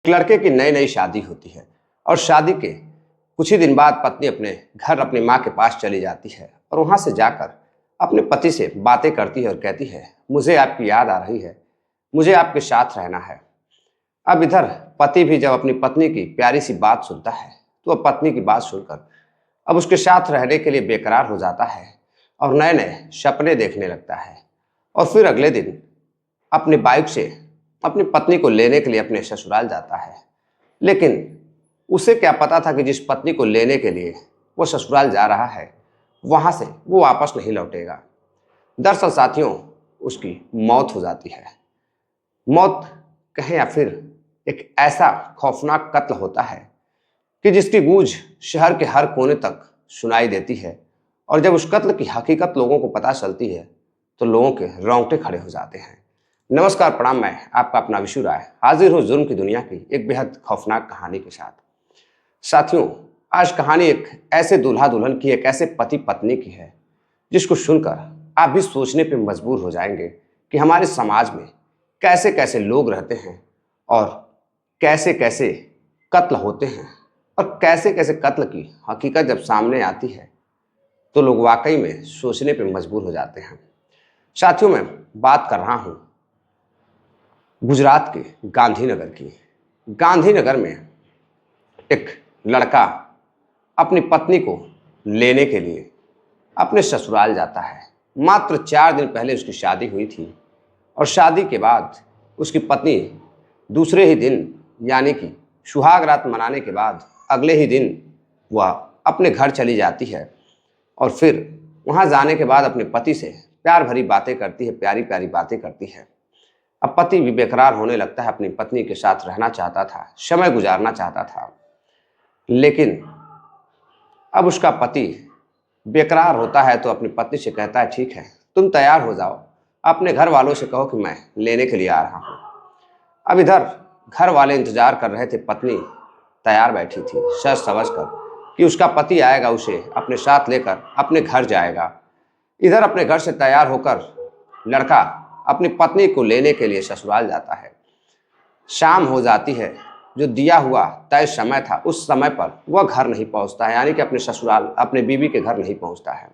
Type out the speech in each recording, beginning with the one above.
एक लड़के की नई नई शादी होती है और शादी के कुछ ही दिन बाद पत्नी अपने घर अपनी माँ के पास चली जाती है और वहाँ से जाकर अपने पति से बातें करती है और कहती है, मुझे आपकी याद आ रही है, मुझे आपके साथ रहना है। अब इधर पति भी जब अपनी पत्नी की प्यारी सी बात सुनता है तो अब पत्नी की बात सुनकर अब उसके साथ रहने के लिए बेकरार हो जाता है और नए नए सपने देखने लगता है। और फिर अगले दिन अपनी बाइक से अपनी पत्नी को लेने के लिए अपने ससुराल जाता है। लेकिन उसे क्या पता था कि जिस पत्नी को लेने के लिए वो ससुराल जा रहा है वहाँ से वो वापस नहीं लौटेगा। दरअसल साथियों, उसकी मौत हो जाती है। मौत कहें या फिर एक ऐसा खौफनाक कत्ल होता है कि जिसकी गूंज शहर के हर कोने तक सुनाई देती है। और जब उस कत्ल की हकीकत लोगों को पता चलती है तो लोगों के रोंगटे खड़े हो जाते हैं। नमस्कार, प्रणाम। मैं आपका अपना विशु राय हाजिर हूँ जुर्म की दुनिया की एक बेहद खौफनाक कहानी के साथ। साथियों, आज कहानी एक ऐसे दूल्हा दुल्हन की, एक ऐसे पति पत्नी की है जिसको सुनकर आप भी सोचने पे मजबूर हो जाएंगे कि हमारे समाज में कैसे कैसे लोग रहते हैं और कैसे कैसे कत्ल होते हैं और कैसे कैसे कत्ल की हकीकत जब सामने आती है तो लोग वाकई में सोचने पे मजबूर हो जाते हैं। साथियों, मैं बात कर रहा हूँ गुजरात के गांधीनगर की। गांधीनगर में एक लड़का अपनी पत्नी को लेने के लिए अपने ससुराल जाता है। मात्र 4 दिन पहले उसकी शादी हुई थी और शादी के बाद उसकी पत्नी दूसरे ही दिन यानी कि सुहाग रात मनाने के बाद अगले ही दिन वह अपने घर चली जाती है और फिर वहाँ जाने के बाद अपने पति से प्यार भरी बातें करती है, प्यारी प्यारी बातें करती है। अब पति भी बेकरार होने लगता है, अपनी पत्नी के साथ रहना चाहता था, समय गुजारना चाहता था। लेकिन अब उसका पति बेकरार होता है तो अपनी पत्नी से कहता है, ठीक है, तुम तैयार हो जाओ, अपने घर वालों से कहो कि मैं लेने के लिए आ रहा हूँ। अब इधर घर वाले इंतजार कर रहे थे, पत्नी तैयार बैठी थी सज सवज कर कि उसका पति आएगा, उसे अपने साथ लेकर अपने घर जाएगा। इधर अपने घर से तैयार होकर लड़का अपनी पत्नी को लेने के लिए ससुराल जाता है। शाम हो जाती है, जो दिया हुआ तय समय था उस समय पर वह घर नहीं पहुंचता है, यानी कि अपने ससुराल अपने बीवी के घर नहीं पहुंचता है।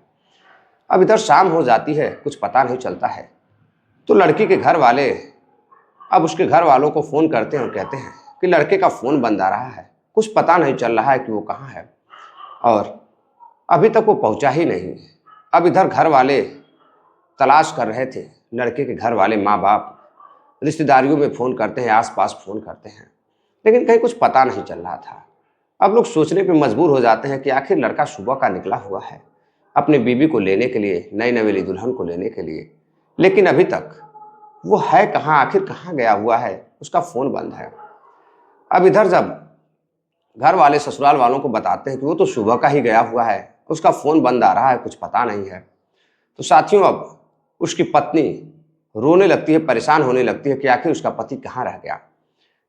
अब इधर शाम हो जाती है, कुछ पता नहीं चलता है तो लड़की के घर वाले अब उसके घर वालों को फ़ोन करते हैं और कहते हैं कि लड़के का फ़ोन बंद आ रहा है, कुछ पता नहीं चल रहा है कि वो कहाँ है और अभी तक वो पहुंचा ही नहीं। अब इधर घर वाले तलाश कर रहे थे, लड़के के घर वाले माँ बाप रिश्तेदारियों में फ़ोन करते हैं, आसपास फ़ोन करते हैं, लेकिन कहीं कुछ पता नहीं चल रहा था। अब लोग सोचने पे मजबूर हो जाते हैं कि आखिर लड़का सुबह का निकला हुआ है अपनी बीवी को लेने के लिए, नई नवेली दुल्हन को लेने के लिए, लेकिन अभी तक वो है कहाँ, आखिर कहाँ गया हुआ है, उसका फ़ोन बंद है। अब इधर जब घर वाले ससुराल वालों को बताते हैं कि वो तो सुबह का ही गया हुआ है, उसका फ़ोन बंद आ रहा है, कुछ पता नहीं है, तो साथियों अब उसकी पत्नी रोने लगती है, परेशान होने लगती है कि आखिर उसका पति कहाँ रह गया।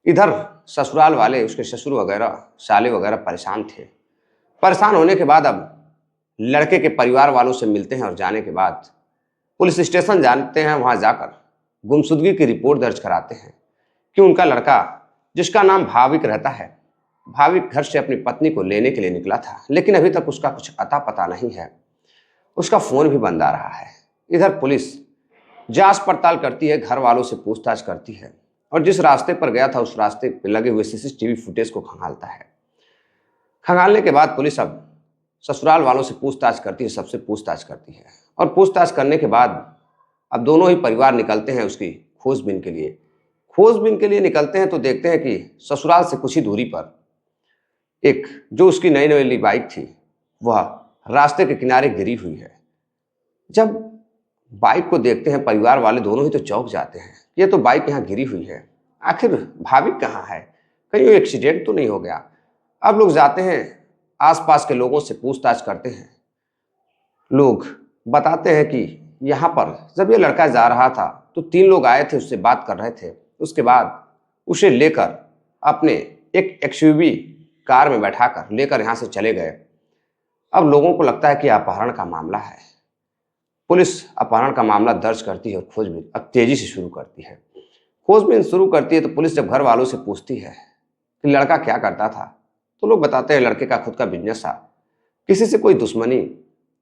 इधर ससुराल वाले, उसके ससुर वगैरह, साले वगैरह परेशान थे। परेशान होने के बाद अब लड़के के परिवार वालों से मिलते हैं और जाने के बाद पुलिस स्टेशन जाते हैं। वहाँ जाकर गुमशुदगी की रिपोर्ट दर्ज कराते हैं कि उनका लड़का, जिसका नाम भाविक रहता है, भाविक घर से अपनी पत्नी को लेने के लिए निकला था, लेकिन अभी तक उसका कुछ अता पता नहीं है, उसका फ़ोन भी बंद आ रहा है। इधर पुलिस जांच पड़ताल करती है, घर वालों से पूछताछ करती है और जिस रास्ते पर गया था उस रास्ते पर लगे हुए सीसीटीवी फुटेज को खंगालता है। खंगालने के बाद पुलिस अब ससुराल वालों से पूछताछ करती है, सबसे पूछताछ करती है और पूछताछ करने के बाद अब दोनों ही परिवार निकलते हैं उसकी खोजबीन के लिए। खोजबीन के लिए निकलते हैं तो देखते हैं कि ससुराल से कुछ ही दूरी पर एक जो उसकी नई नवेली बाइक थी वह रास्ते के किनारे गिरी हुई है। जब बाइक को देखते हैं परिवार वाले दोनों ही तो चौंक जाते हैं, ये तो बाइक यहाँ गिरी हुई है, आखिर भाविक कहाँ है, कहीं वो एक्सीडेंट तो नहीं हो गया। अब लोग जाते हैं, आसपास के लोगों से पूछताछ करते हैं। लोग बताते हैं कि यहाँ पर जब ये लड़का जा रहा था तो 3 लोग आए थे, उससे बात कर रहे थे, उसके बाद उसे लेकर अपने एक एक्सयूवी कार में बैठाकर लेकर यहाँ से चले गए। अब लोगों को लगता है कि अपहरण का मामला है। पुलिस अपहरण का मामला दर्ज करती है और खोजबीन अब तेजी से शुरू करती है। खोजबीन शुरू करती है तो पुलिस जब घर वालों से पूछती है कि लड़का क्या करता था, तो लोग बताते हैं लड़के का खुद का बिजनेस था। किसी से कोई दुश्मनी,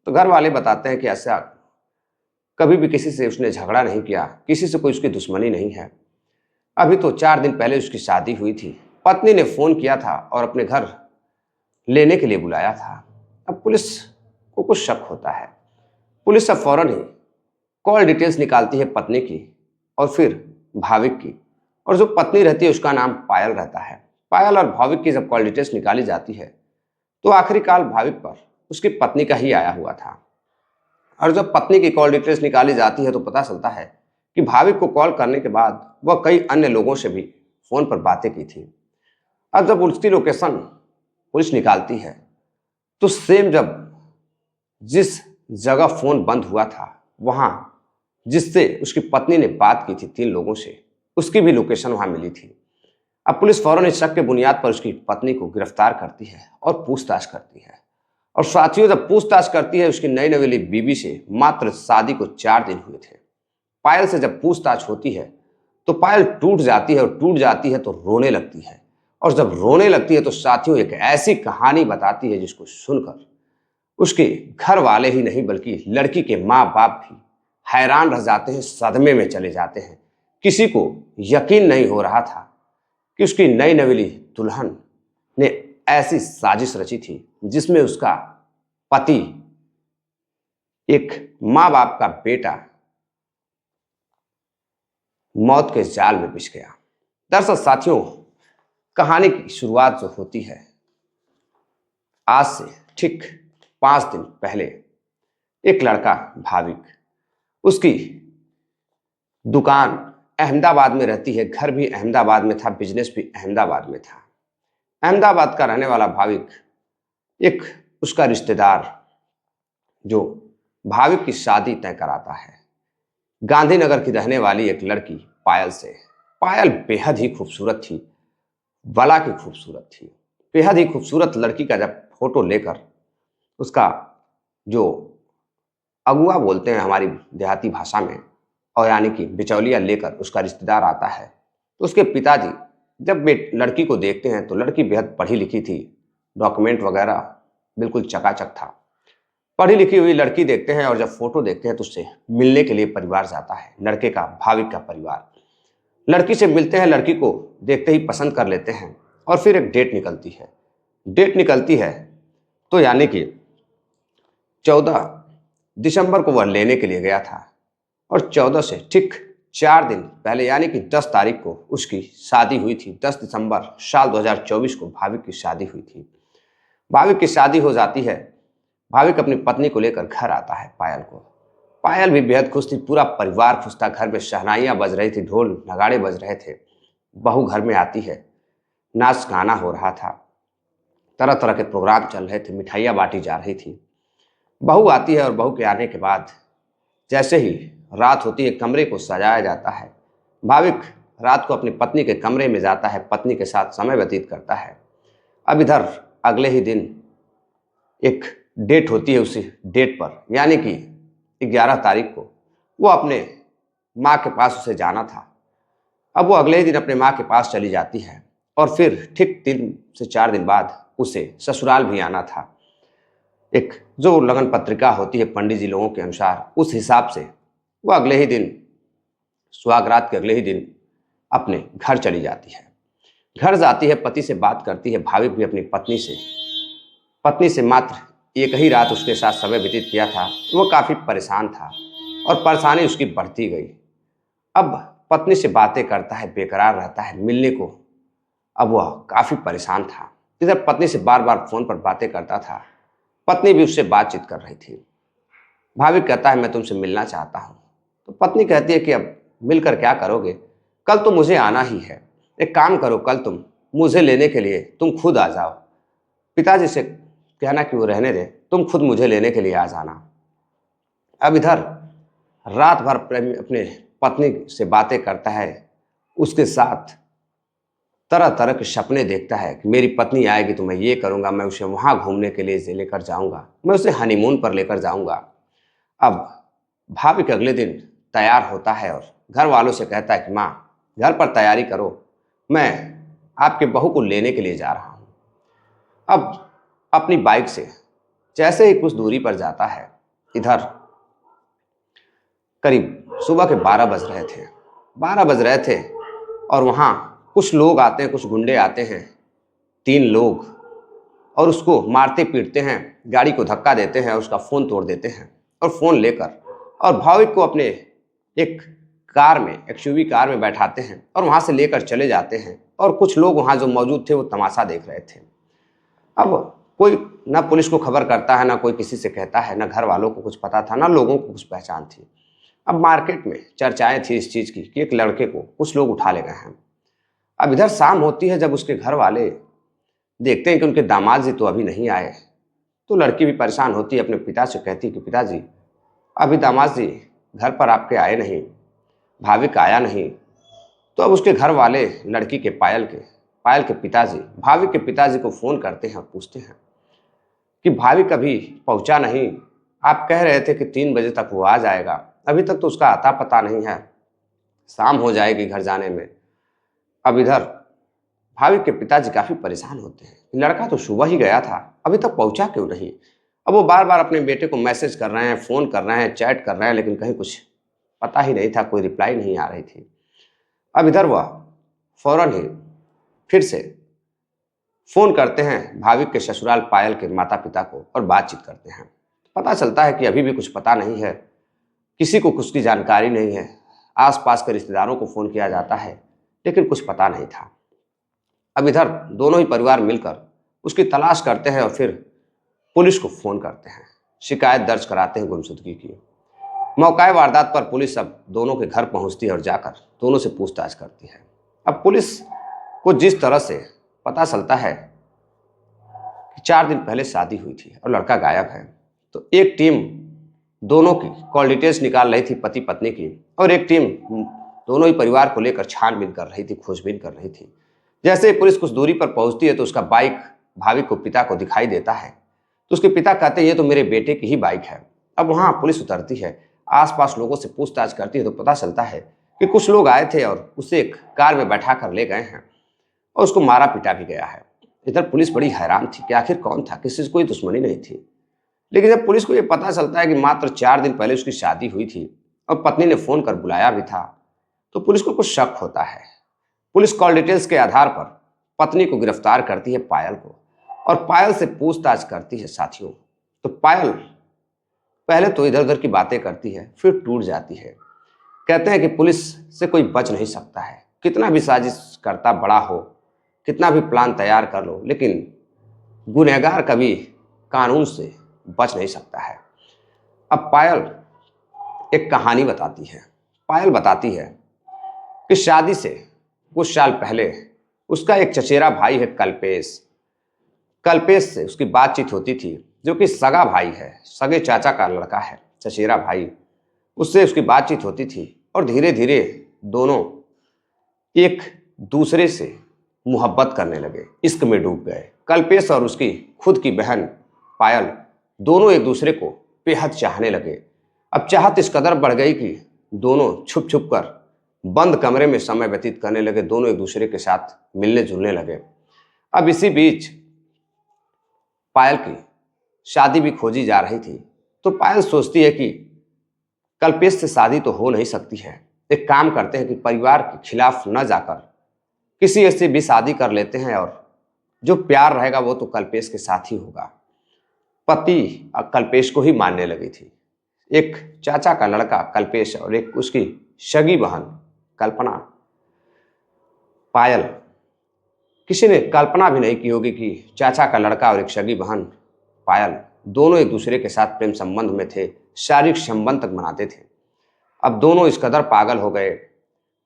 तो घर वाले बताते हैं कि ऐसा कभी भी किसी से उसने झगड़ा नहीं किया, किसी से कोई उसकी दुश्मनी नहीं है। अभी तो 4 दिन पहले उसकी शादी हुई थी। पत्नी ने फोन किया था और अपने घर लेने के लिए बुलाया था। अब पुलिस को कुछ शक होता है। पुलिस अब फौरन ही कॉल डिटेल्स निकालती है पत्नी की और फिर भाविक की। और जो पत्नी रहती है उसका नाम पायल रहता है। पायल और भाविक की जब कॉल डिटेल्स निकाली जाती है तो आखिरी कॉल भाविक पर उसकी पत्नी का ही आया हुआ था। और जब पत्नी की कॉल डिटेल्स निकाली जाती है तो पता चलता है कि भाविक को कॉल करने के बाद वह कई अन्य लोगों से भी फोन पर बातें की थी। अब जब उसकी लोकेशन पुलिस निकालती है तो सेम जब जिस जगह फोन बंद हुआ था वहां जिससे उसकी पत्नी ने बात की थी 3 लोगों से, उसकी भी लोकेशन वहां मिली थी। अब पुलिस फौरन इस शक के बुनियाद पर उसकी पत्नी को गिरफ्तार करती है और पूछताछ करती है। और साथियों, जब पूछताछ करती है उसकी नई नवेली बीवी से, मात्र शादी को 4 दिन हुए थे। पायल से जब पूछताछ होती है तो पायल टूट जाती है और टूट जाती है तो रोने लगती है। और जब रोने लगती है तो साथियों एक ऐसी कहानी बताती है जिसको सुनकर उसके घर वाले ही नहीं बल्कि लड़की के माँ बाप भी हैरान रह जाते हैं, सदमे में चले जाते हैं। किसी को यकीन नहीं हो रहा था कि उसकी नई नवेली दुल्हन ने ऐसी साजिश रची थी जिसमें उसका पति, एक माँ बाप का बेटा, मौत के जाल में पिस गया। दरअसल साथियों, कहानी की शुरुआत जो होती है आज से ठीक 5 दिन पहले। एक लड़का भाविक, उसकी दुकान अहमदाबाद में रहती है, घर भी अहमदाबाद में था, बिजनेस भी अहमदाबाद में था। अहमदाबाद का रहने वाला भाविक, एक उसका रिश्तेदार जो भाविक की शादी तय कराता है गांधीनगर की रहने वाली एक लड़की पायल से। पायल बेहद ही खूबसूरत थी, बला की खूबसूरत थी। बेहद ही खूबसूरत लड़की का जब फोटो लेकर उसका जो अगुआ बोलते हैं हमारी देहाती भाषा में, और यानी कि बिचौलिया लेकर उसका रिश्तेदार आता है तो उसके पिताजी जब लड़की को देखते हैं तो लड़की बेहद पढ़ी लिखी थी, डॉक्यूमेंट वगैरह बिल्कुल चकाचक था। पढ़ी लिखी हुई लड़की देखते हैं और जब फोटो देखते हैं तो उससे मिलने के लिए परिवार जाता है, लड़के का, भाविक का परिवार। लड़की से मिलते हैं, लड़की को देखते ही पसंद कर लेते हैं और फिर एक डेट निकलती है। डेट निकलती है तो यानी कि 14 दिसंबर को वह लेने के लिए गया था और 14 से ठीक 4 दिन पहले यानी कि 10 तारीख को उसकी शादी हुई थी। 10 दिसंबर साल 2024 को भाविक की शादी हुई थी। भाविक की शादी हो जाती है। भाविक अपनी पत्नी को लेकर घर आता है पायल को। पायल भी बेहद खुश थी, पूरा परिवार खुश था। घर में शहनाइयाँ बज रही थी, ढोल नगाड़े बज रहे थे। बहू घर में आती है, नाच गाना हो रहा था, तरह तरह के प्रोग्राम चल रहे थे, मिठाइयाँ बांटी जा रही थी। बहू आती है और बहू के आने के बाद जैसे ही रात होती है कमरे को सजाया जाता है। भाविक रात को अपनी पत्नी के कमरे में जाता है, पत्नी के साथ समय व्यतीत करता है। अब इधर अगले ही दिन एक डेट होती है। उसी डेट पर यानी कि 11 तारीख को वो अपने माँ के पास उसे जाना था। अब वो अगले ही दिन अपने माँ के पास चली जाती है और फिर ठीक 3 से 4 दिन बाद उसे ससुराल भी आना था। एक जो लगन पत्रिका होती है पंडित जी लोगों के अनुसार, उस हिसाब से वो अगले ही दिन, सुहागरात के अगले ही दिन अपने घर चली जाती है। घर जाती है, पति से बात करती है। भाविक भी अपनी पत्नी से मात्र एक ही रात उसके साथ समय व्यतीत किया था। वो काफ़ी परेशान था और परेशानी उसकी बढ़ती गई। अब पत्नी से बातें करता है, बेकरार रहता है मिलने को। अब वह काफ़ी परेशान था। इधर पत्नी से बार बार फ़ोन पर बातें करता था, पत्नी भी उससे बातचीत कर रही थी। भाविक कहता है मैं तुमसे मिलना चाहता हूँ। तो पत्नी कहती है कि अब मिलकर क्या करोगे, कल तो मुझे आना ही है। एक काम करो, कल तुम मुझे लेने के लिए तुम खुद आ जाओ। पिताजी से कहना कि वो रहने दे, तुम खुद मुझे लेने के लिए आ जाना। अब इधर रात भर प्रेमी अपने पत्नी से बातें करता है, उसके साथ तरह तरह के सपने देखता है कि मेरी पत्नी आएगी तो मैं ये करूँगा, मैं उसे वहाँ घूमने के लिए लेकर जाऊँगा, मैं उसे हनीमून पर लेकर जाऊँगा। अब भाविक अगले दिन तैयार होता है और घर वालों से कहता है कि माँ घर पर तैयारी करो, मैं आपके बहू को लेने के लिए जा रहा हूँ। अब अपनी बाइक से जैसे ही कुछ दूरी पर जाता है, इधर करीब सुबह के 12 बज रहे थे, 12 बज रहे थे और वहाँ कुछ लोग आते हैं, कुछ गुंडे आते हैं, 3 लोग, और उसको मारते पीटते हैं, गाड़ी को धक्का देते हैं, उसका फ़ोन तोड़ देते हैं और फ़ोन लेकर और भाविक को अपने एक कार में, एक्सयूवी कार में बैठाते हैं और वहाँ से लेकर चले जाते हैं। और कुछ लोग वहाँ जो मौजूद थे वो तमाशा देख रहे थे। अब कोई ना पुलिस को खबर करता है, ना कोई किसी से कहता है, ना घर वालों को कुछ पता था, ना लोगों को कुछ पहचान थी। अब मार्केट में चर्चाएं थी इस चीज़ की कि एक लड़के को कुछ लोग उठा ले गए हैं। अब इधर शाम होती है, जब उसके घर वाले देखते हैं कि उनके दामाद जी तो अभी नहीं आए, तो लड़की भी परेशान होती है, अपने पिता से कहती कि पिताजी अभी दामाद जी घर पर आपके आए नहीं, भाविक आया नहीं। तो अब उसके घर वाले लड़की के पायल के पिताजी भाविक के पिताजी को फ़ोन करते हैं और पूछते हैं कि भाविक अभी पहुंचा नहीं, आप कह रहे थे कि 3 बजे तक वो आ जाएगा, अभी तक तो उसका आता पता नहीं है, शाम हो जाएगी घर जाने में। अब इधर भाविक के पिताजी काफ़ी परेशान होते हैं, लड़का तो सुबह ही गया था, अभी तक पहुंचा क्यों नहीं। अब वो बार बार अपने बेटे को मैसेज कर रहे हैं, फ़ोन कर रहे हैं, चैट कर रहे हैं, लेकिन कहीं कुछ पता ही नहीं था, कोई रिप्लाई नहीं आ रही थी। अब इधर वह फौरन ही फिर से फ़ोन करते हैं भाविक के ससुराल पायल के माता पिता को और बातचीत करते हैं। पता चलता है कि अभी भी कुछ पता नहीं है, किसी को कुछ की जानकारी नहीं है। आसपास के रिश्तेदारों को फ़ोन किया जाता है, लेकिन कुछ पता नहीं था। अब इधर दोनों ही परिवार मिलकर उसकी तलाश करते हैं और फिर पुलिस को फ़ोन करते हैं, शिकायत दर्ज कराते हैं गुमशुदगी की। मौका वारदात पर पुलिस अब दोनों के घर पहुंचती है और जाकर दोनों से पूछताछ करती है। अब पुलिस को जिस तरह से पता चलता है कि 4 दिन पहले शादी हुई थी और लड़का गायब है, तो एक टीम दोनों की कॉल डिटेल्स निकाल रही थी, पति पत्नी की, और एक टीम दोनों ही परिवार को लेकर छानबीन कर रही थी, खोजबीन कर रही थी। जैसे ही पुलिस कुछ दूरी पर पहुंचती है तो उसका बाइक भाविक को पिता को दिखाई देता है, तो उसके पिता कहते हैं ये तो मेरे बेटे की ही बाइक है। अब वहाँ पुलिस उतरती है, आसपास लोगों से पूछताछ करती है, तो पता चलता है कि कुछ लोग आए थे और उसे एक कार में बैठा कर ले गए हैं और उसको मारा पीटा भी गया है। इधर पुलिस बड़ी हैरान थी कि आखिर कौन था, किसी से कोई दुश्मनी नहीं थी। लेकिन जब पुलिस को ये पता चलता है कि मात्र 4 दिन पहले उसकी शादी हुई थी और पत्नी ने फ़ोन कर बुलाया भी था, तो पुलिस को कुछ शक होता है। पुलिस कॉल डिटेल्स के आधार पर पत्नी को गिरफ्तार करती है, पायल को, और पायल से पूछताछ करती है साथियों। तो पायल पहले तो इधर उधर की बातें करती है, फिर टूट जाती है। कहते हैं कि पुलिस से कोई बच नहीं सकता है, कितना भी साजिश करता बड़ा हो, कितना भी प्लान तैयार कर लो, लेकिन गुनहगार कभी कानून से बच नहीं सकता है। अब पायल एक कहानी बताती है। पायल बताती है कि शादी से कुछ साल पहले उसका एक चचेरा भाई है कल्पेश। कल्पेश से उसकी बातचीत होती थी, जो कि सगा भाई है, सगे चाचा का लड़का है, चचेरा भाई। उससे उसकी बातचीत होती थी और धीरे धीरे दोनों एक दूसरे से मोहब्बत करने लगे, इश्क में डूब गए। कल्पेश और उसकी खुद की बहन पायल दोनों एक दूसरे को बेहद चाहने लगे। अब चाहत इस कदर बढ़ गई कि दोनों छुप छुप कर बंद कमरे में समय व्यतीत करने लगे, दोनों एक दूसरे के साथ मिलने जुलने लगे। अब इसी बीच पायल की शादी भी खोजी जा रही थी, तो पायल सोचती है कि कल्पेश से शादी तो हो नहीं सकती है, एक काम करते हैं कि परिवार के खिलाफ न जाकर किसी ऐसे भी शादी कर लेते हैं और जो प्यार रहेगा वो तो कल्पेश के साथ ही होगा। पति कल्पेश को ही मानने लगी थी। एक चाचा का लड़का कल्पेश और एक उसकी सगी बहन कल्पना। पायल किसी ने कल्पना भी नहीं की होगी कि चाचा का लड़का और एक सगी बहन पायल दोनों एक दूसरे के साथ प्रेम संबंध में थे, शारीरिक संबंध तक मनाते थे। अब दोनों इस कदर पागल हो गए।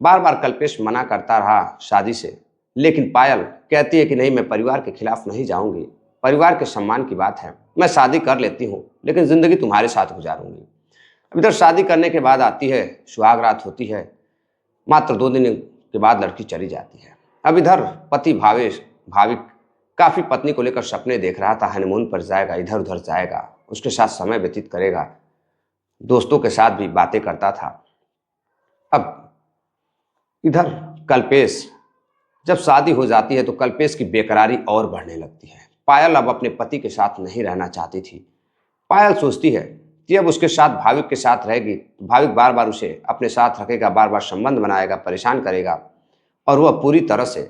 बार बार कल्पेश मना करता रहा शादी से, लेकिन पायल कहती है कि नहीं, मैं परिवार के खिलाफ नहीं जाऊंगी, परिवार के सम्मान की बात है, मैं शादी कर लेती हूँ, लेकिन जिंदगी तुम्हारे साथ गुजारूंगी। अब इधर शादी करने के बाद आती है सुहाग रात होती है, मात्र 2 दिन के बाद लड़की चली जाती है। अब इधर पति भाविक काफ़ी पत्नी को लेकर सपने देख रहा था, हनीमून पर जाएगा, इधर उधर जाएगा, उसके साथ समय व्यतीत करेगा, दोस्तों के साथ भी बातें करता था। अब इधर कल्पेश जब शादी हो जाती है तो कल्पेश की बेकरारी और बढ़ने लगती है। पायल अब अपने पति के साथ नहीं रहना चाहती थी। पायल सोचती है कि अब उसके साथ भाविक के साथ रहेगी तो भाविक बार बार उसे अपने साथ रखेगा, बार बार संबंध बनाएगा, परेशान करेगा, और वह पूरी तरह से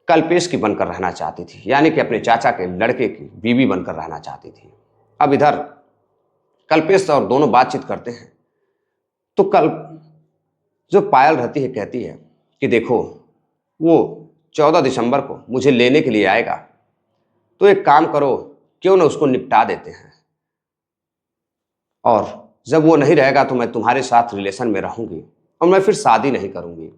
कल्पेश की बनकर रहना चाहती थी, यानी कि अपने चाचा के लड़के की बीवी बनकर रहना चाहती थी। अब इधर कल्पेश और दोनों बातचीत करते हैं तो कल जो पायल रहती है कहती है कि देखो, वो 14 दिसंबर को मुझे लेने के लिए आएगा, तो एक काम करो, क्यों ना उसको निपटा देते हैं, और जब वो नहीं रहेगा तो मैं तुम्हारे साथ रिलेशन में रहूंगी और मैं फिर शादी नहीं करूंगी।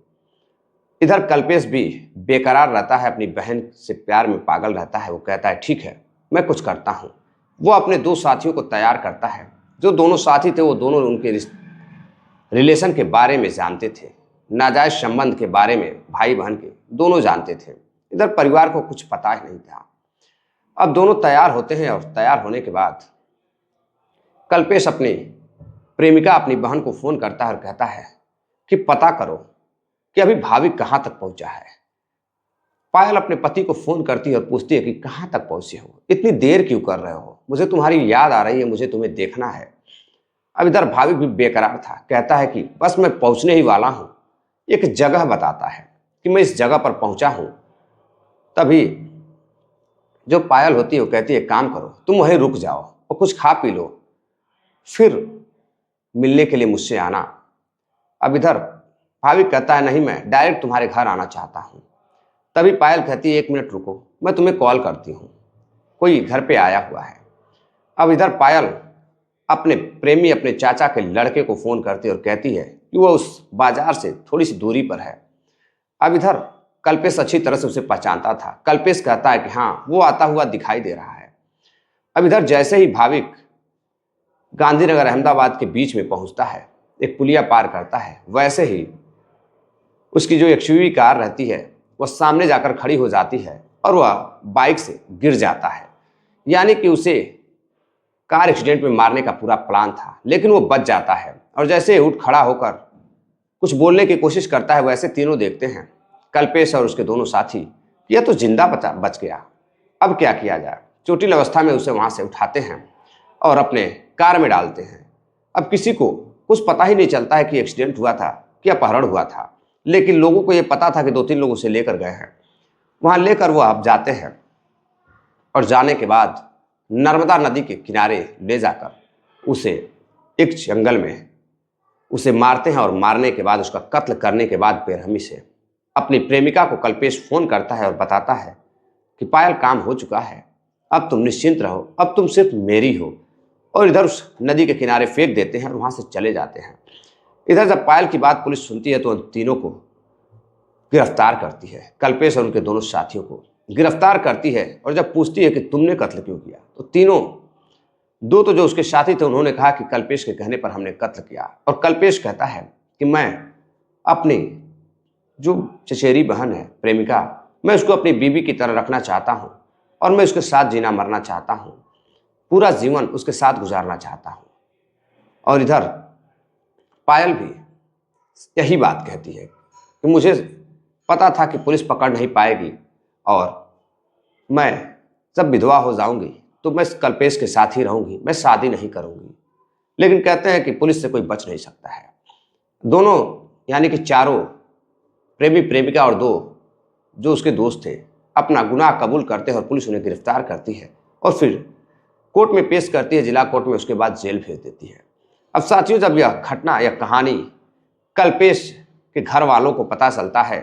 इधर कल्पेश भी बेकरार रहता है, अपनी बहन से प्यार में पागल रहता है। वो कहता है ठीक है, मैं कुछ करता हूँ। वो अपने दो साथियों को तैयार करता है। जो दोनों साथी थे वो दोनों उनके रिलेशन के बारे में जानते थे, नाजायज संबंध के बारे में भाई बहन के दोनों जानते थे। इधर परिवार को कुछ पता ही नहीं था। अब दोनों तैयार होते हैं और तैयार होने के बाद कल्पेश अपनी प्रेमिका अपनी बहन को फोन करता है और कहता है कि पता करो कि अभी भाविक कहाँ तक पहुंचा है। पायल अपने पति को फोन करती है और पूछती है कि कहाँ तक पहुंचे हो, इतनी देर क्यों कर रहे हो, मुझे तुम्हारी याद आ रही है, मुझे तुम्हें देखना है। अब इधर भाविक भी बेकरार था, कहता है कि बस मैं पहुंचने ही वाला हूं। एक जगह बताता है कि मैं इस जगह पर पहुंचा हूं। तभी जो पायल होती है वो कहती है काम करो, तुम वहीं रुक जाओ और कुछ खा पी लो, फिर मिलने के लिए मुझसे आना। अब इधर भाविक कहता है नहीं, मैं डायरेक्ट तुम्हारे घर आना चाहता हूं। तभी पायल कहती है 1 मिनट रुको, मैं तुम्हें कॉल करती हूं, कोई घर पे आया हुआ है। अब इधर पायल अपने प्रेमी अपने चाचा के लड़के को फोन करती है और कहती है कि वो उस बाजार से थोड़ी सी दूरी पर है। अब इधर कल्पेश अच्छी तरह से उसे पहचानता था। कल्पेश कहता है कि हाँ, वो आता हुआ दिखाई दे रहा है। अब इधर जैसे ही भाविक गांधीनगर अहमदाबाद के बीच में पहुंचता है, एक पुलिया पार करता है, वैसे ही उसकी जो एक्सयूवी कार रहती है वह सामने जाकर खड़ी हो जाती है और वह बाइक से गिर जाता है। यानी कि उसे कार एक्सीडेंट में मारने का पूरा प्लान था, लेकिन वो बच जाता है और जैसे उठ खड़ा होकर कुछ बोलने की कोशिश करता है, वैसे तीनों देखते हैं, कल्पेश और उसके दोनों साथी, यह तो जिंदा बच गया, अब क्या किया जाए। चोटिल अवस्था में उसे वहां से उठाते हैं और अपने कार में डालते हैं। अब किसी को कुछ पता ही नहीं चलता है कि एक्सीडेंट हुआ था कि अपहरण हुआ था, लेकिन लोगों को यह पता था कि 2-3 लोग उसे लेकर गए हैं। वहां लेकर वो अब जाते हैं और जाने के बाद नर्मदा नदी के किनारे ले जाकर उसे एक जंगल में उसे मारते हैं और मारने के बाद उसका कत्ल करने के बाद बेरहमी से अपनी प्रेमिका को कल्पेश फोन करता है और बताता है कि पायल काम हो चुका है, अब तुम निश्चिंत रहो, अब तुम सिर्फ मेरी हो, और इधर उस नदी के किनारे फेंक देते हैं और वहां से चले जाते हैं। इधर जब पायल की बात पुलिस सुनती है तो उन तीनों को गिरफ्तार करती है, कल्पेश और उनके दोनों साथियों को गिरफ्तार करती है। और जब पूछती है कि तुमने कत्ल क्यों किया, तो तीनों, दो तो जो उसके साथी थे उन्होंने कहा कि कल्पेश के कहने पर हमने कत्ल किया, और कल्पेश कहता है कि मैं अपनी जो चचेरी बहन है प्रेमिका, मैं उसको अपनी बीवी की तरह रखना चाहता हूँ और मैं उसके साथ जीना मरना चाहता हूँ, पूरा जीवन उसके साथ गुजारना चाहता हूँ। और इधर पायल भी यही बात कहती है कि मुझे पता था कि पुलिस पकड़ नहीं पाएगी और मैं जब विधवा हो जाऊंगी तो मैं कल्पेश के साथ ही रहूंगी, मैं शादी नहीं करूंगी। लेकिन कहते हैं कि पुलिस से कोई बच नहीं सकता है। दोनों यानी कि चारों प्रेमी प्रेमिका और 2 जो उसके दोस्त थे अपना गुनाह कबूल करते हैं और पुलिस उन्हें गिरफ्तार करती है और फिर कोर्ट में पेश करती है, जिला कोर्ट में, उसके बाद जेल भेज देती है। अब साथियों, जब यह घटना या कहानी कल्पेश के घर वालों को पता चलता है,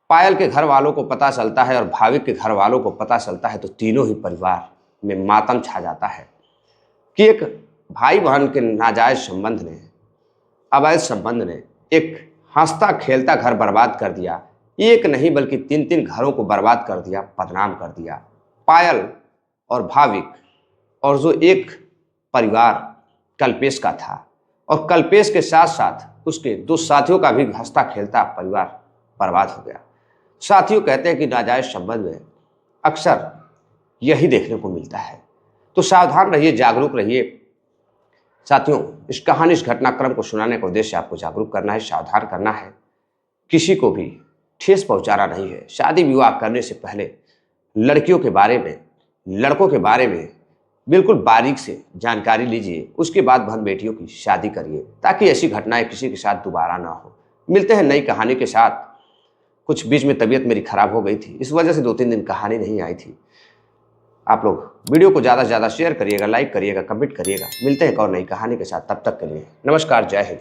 पायल के घर वालों को पता चलता है और भाविक के घर वालों को पता चलता है, तो तीनों ही परिवार में मातम छा जाता है कि एक भाई बहन के नाजायज संबंध ने, अवैध संबंध ने एक हंसता खेलता घर बर्बाद कर दिया। एक नहीं बल्कि 3-3 घरों को बर्बाद कर दिया, बदनाम कर दिया। पायल और भाविक और जो एक परिवार कल्पेश का था, और कल्पेश के साथ साथ उसके 2 साथियों का भी हंसता खेलता परिवार बर्बाद हो गया। साथियों, कहते हैं कि नाजायज संबंध में अक्सर यही देखने को मिलता है। तो सावधान रहिए, जागरूक रहिए। साथियों, इस कहानी, इस घटनाक्रम को सुनाने का उद्देश्य आपको जागरूक करना है, सावधान करना है। किसी को भी ठेस पहुंचाना नहीं है। शादी विवाह करने से पहले लड़कियों के बारे में, लड़कों के बारे में बिल्कुल बारीक से जानकारी लीजिए, उसके बाद बहन बेटियों की शादी करिए, ताकि ऐसी घटनाएं किसी के साथ दोबारा ना हो। मिलते हैं नई कहानी के साथ। कुछ बीच में तबीयत मेरी खराब हो गई थी, इस वजह से 2-3 दिन कहानी नहीं आई थी। आप लोग वीडियो को ज़्यादा से ज़्यादा शेयर करिएगा, लाइक करिएगा, कमेंट करिएगा। मिलते हैं एक और नई कहानी के साथ, तब तक के लिए नमस्कार, जय हिंद।